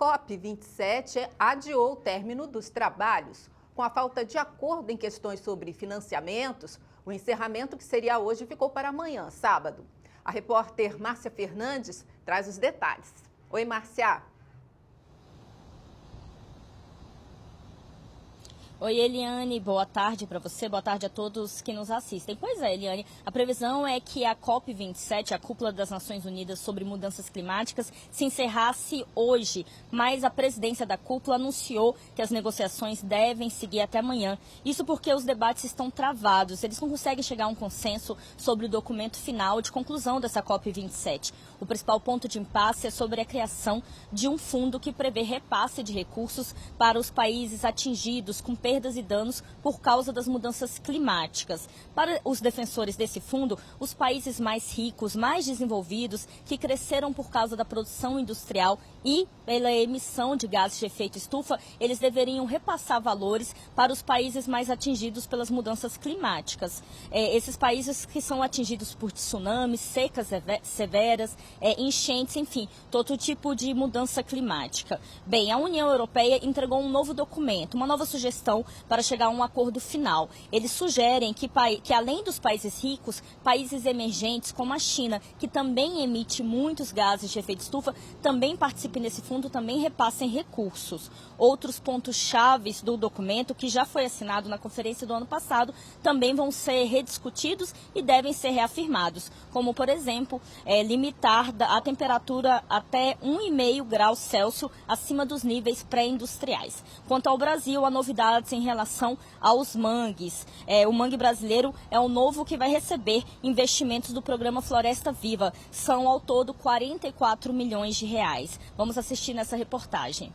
COP27 adiou o término dos trabalhos. Com a falta de acordo em questões sobre financiamentos, o encerramento que seria hoje ficou para amanhã, sábado. A repórter Márcia Fernandes traz os detalhes. Oi, Márcia. Oi, Eliane, boa tarde para você, boa tarde a todos que nos assistem. Pois é, Eliane, a previsão é que a COP27, a Cúpula das Nações Unidas sobre Mudanças Climáticas, se encerrasse hoje, mas a presidência da cúpula anunciou que as negociações devem seguir até amanhã. Isso porque os debates estão travados, eles não conseguem chegar a um consenso sobre o documento final de conclusão dessa COP27. O principal ponto de impasse é sobre a criação de um fundo que prevê repasse de recursos para os países atingidos com perdas e danos por causa das mudanças climáticas. Para os defensores desse fundo, os países mais ricos, mais desenvolvidos, que cresceram por causa da produção industrial e pela emissão de gases de efeito estufa, eles deveriam repassar valores para os países mais atingidos pelas mudanças climáticas. Esses países que são atingidos por tsunamis, secas severas, enchentes, enfim, todo tipo de mudança climática. Bem, a União Europeia entregou um novo documento, uma nova sugestão para chegar a um acordo final. Eles sugerem que além dos países ricos, países emergentes como a China, que também emite muitos gases de efeito estufa, também participem desse fundo, também repassem recursos. Outros pontos chaves do documento, que já foi assinado na conferência do ano passado, também vão ser rediscutidos e devem ser reafirmados, como, por exemplo, limitar a temperatura até 1,5 graus Celsius acima dos níveis pré-industriais. Quanto ao Brasil, a novidade em relação aos mangues. O mangue brasileiro é o novo que vai receber investimentos do programa Floresta Viva. São ao todo 44 milhões de reais. Vamos assistir nessa reportagem.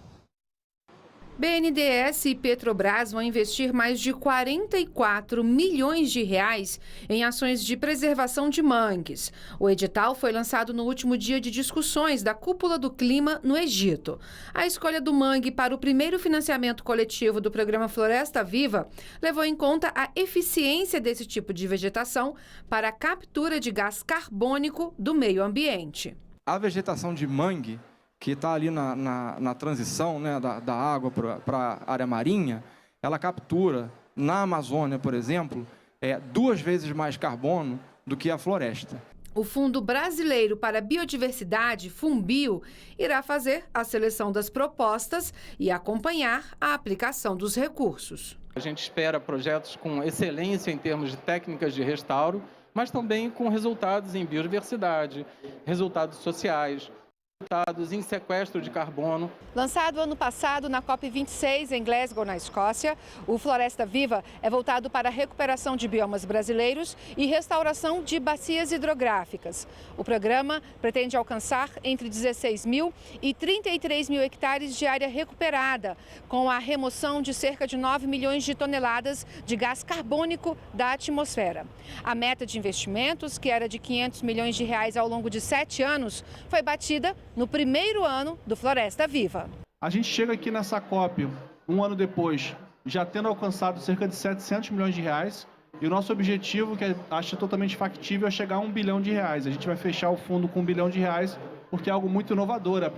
BNDES e Petrobras vão investir mais de 44 milhões de reais em ações de preservação de mangues. O edital foi lançado no último dia de discussões da Cúpula do Clima no Egito. A escolha do mangue para o primeiro financiamento coletivo do programa Floresta Viva levou em conta a eficiência desse tipo de vegetação para a captura de gás carbônico do meio ambiente. A vegetação de mangue, que está ali na transição, né, da água para a área marinha, ela captura, na Amazônia, por exemplo, 2 vezes mais carbono do que a floresta. O Fundo Brasileiro para a Biodiversidade, FUNBio, irá fazer a seleção das propostas e acompanhar a aplicação dos recursos. A gente espera projetos com excelência em termos de técnicas de restauro, mas também com resultados em biodiversidade, resultados sociais, resultados em sequestro de carbono. Lançado ano passado na COP26 em Glasgow, na Escócia, o Floresta Viva é voltado para a recuperação de biomas brasileiros e restauração de bacias hidrográficas. O programa pretende alcançar entre 16 mil e 33 mil hectares de área recuperada, com a remoção de cerca de 9 milhões de toneladas de gás carbônico da atmosfera. A meta de investimentos, que era de 500 milhões de reais ao longo de 7 anos, foi batida no primeiro ano do Floresta Viva. A gente chega aqui nessa COP, um ano depois, já tendo alcançado cerca de 700 milhões de reais, e o nosso objetivo, que acho totalmente factível, é chegar a 1 bilhão de reais. A gente vai fechar o fundo com 1 bilhão de reais, porque é algo muito inovador, a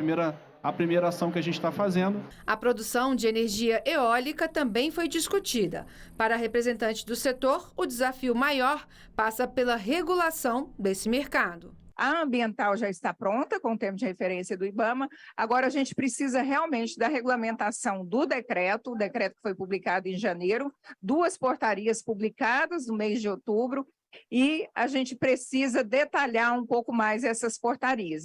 primeira ação que a gente está fazendo. A produção de energia eólica também foi discutida. Para a representante do setor, o desafio maior passa pela regulação desse mercado. A ambiental já está pronta, com o termo de referência do IBAMA. Agora a gente precisa realmente da regulamentação do decreto, o decreto que foi publicado em janeiro, 2 portarias publicadas no mês de outubro, e a gente precisa detalhar um pouco mais essas portarias.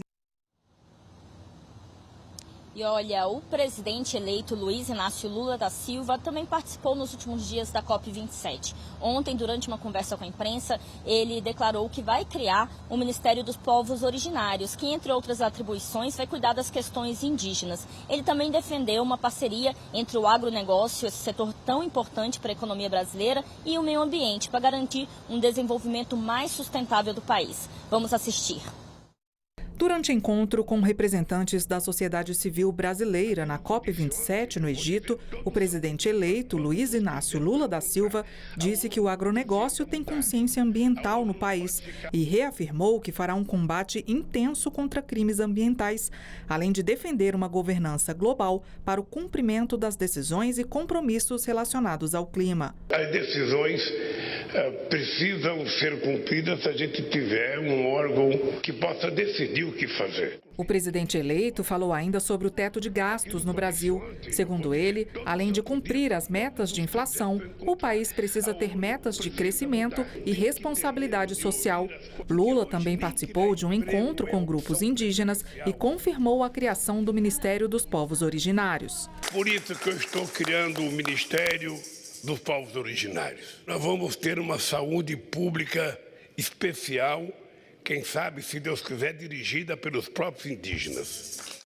E olha, o presidente eleito Luiz Inácio Lula da Silva também participou nos últimos dias da COP27. Ontem, durante uma conversa com a imprensa, ele declarou que vai criar o Ministério dos Povos Originários, que, entre outras atribuições, vai cuidar das questões indígenas. Ele também defendeu uma parceria entre o agronegócio, esse setor tão importante para a economia brasileira, e o meio ambiente, para garantir um desenvolvimento mais sustentável do país. Vamos assistir. Durante encontro com representantes da sociedade civil brasileira na COP27 no Egito, o presidente eleito, Luiz Inácio Lula da Silva, disse que o agronegócio tem consciência ambiental no país e reafirmou que fará um combate intenso contra crimes ambientais, além de defender uma governança global para o cumprimento das decisões e compromissos relacionados ao clima. As decisões precisam ser cumpridas se a gente tiver um órgão que possa decidir o que fazer. O presidente eleito falou ainda sobre o teto de gastos no Brasil. Segundo ele, além de cumprir as metas de inflação, o país precisa ter metas de crescimento e responsabilidade social. Lula também participou de um encontro com grupos indígenas e confirmou a criação do Ministério dos Povos Originários. Por isso que eu estou criando o Ministério dos Povos Originários. Nós vamos ter uma saúde pública especial, quem sabe, se Deus quiser, dirigida pelos próprios indígenas.